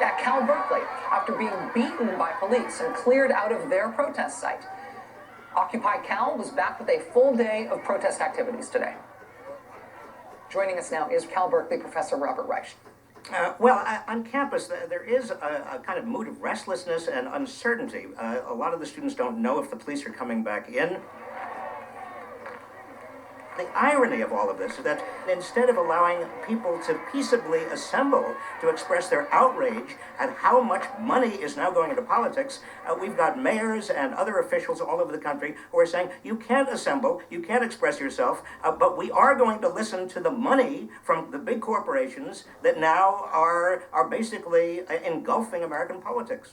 at Cal Berkeley after being beaten by police and cleared out of their protest site. Occupy Cal was back with a full day of protest activities today. Joining us now is Cal Berkeley professor Robert Reich. On campus, there is a kind of mood of restlessness and uncertainty. A lot of the students don't know if the police are coming back in. The irony of all of this is that instead of allowing people to peaceably assemble to express their outrage at how much money is now going into politics, we've got mayors and other officials all over the country who are saying, you can't assemble, you can't express yourself, but we are going to listen to the money from the big corporations that now are basically engulfing American politics.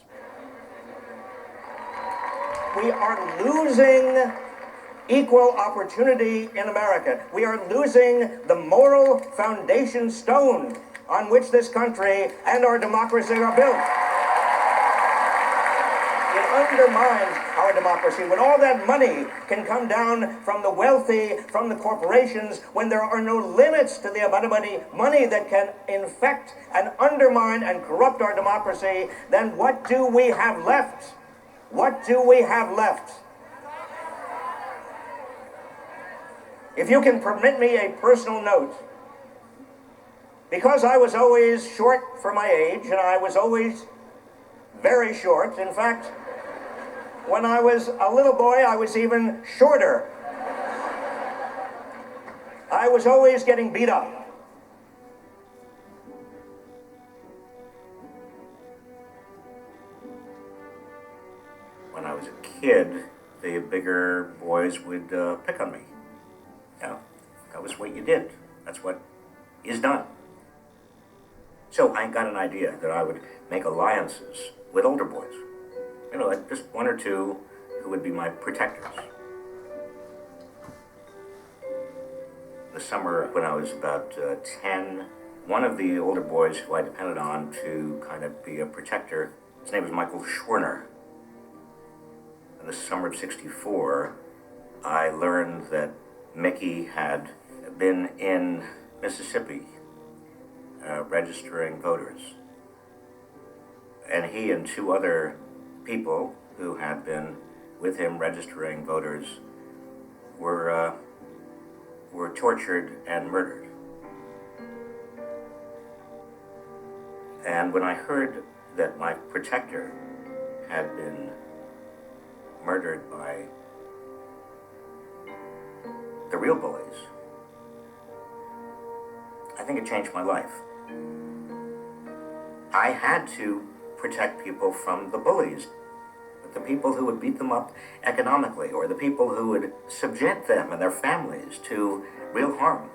We are losing equal opportunity in America. We are losing the moral foundation stone on which this country and our democracy are built. It undermines our democracy when all that money can come down from the wealthy, from the corporations, when there are no limits to the amount of money that can infect and undermine and corrupt our democracy. Then what do we have left? What do we have left? If you can permit me a personal note, because I was always short for my age, and I was always very short. In fact, when I was a little boy, I was even shorter. I was always getting beat up. When I was a kid, the bigger boys would pick on me. Yeah, that was what you did. That's what is done. So I got an idea that I would make alliances with older boys. You know, like just one or two who would be my protectors. The summer when I was about 10, one of the older boys who I depended on to kind of be a protector, his name was Michael Schwerner. In the summer of '64, I learned that Mickey had been in Mississippi registering voters. And he and two other people who had been with him registering voters were tortured and murdered. And when I heard that my protector had been murdered by the real bullies, I think it changed my life. I had to protect people from the bullies, the people who would beat them up economically, or the people who would subject them and their families to real harm.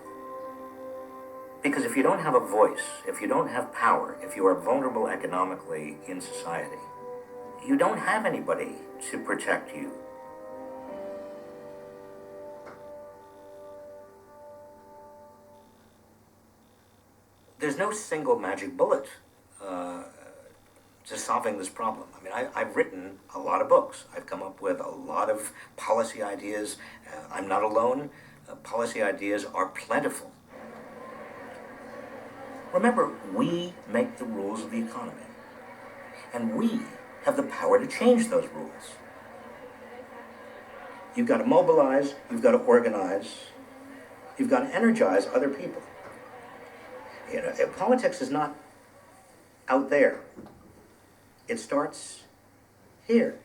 Because if you don't have a voice, if you don't have power, if you are vulnerable economically in society, you don't have anybody to protect you. There's no single magic bullet to solving this problem. I mean, I've written a lot of books. I've come up with a lot of policy ideas. I'm not alone. Policy ideas are plentiful. Remember, we make the rules of the economy. And we have the power to change those rules. You've got to mobilize, you've got to organize, you've got to energize other people. You know, politics is not out there. It starts here.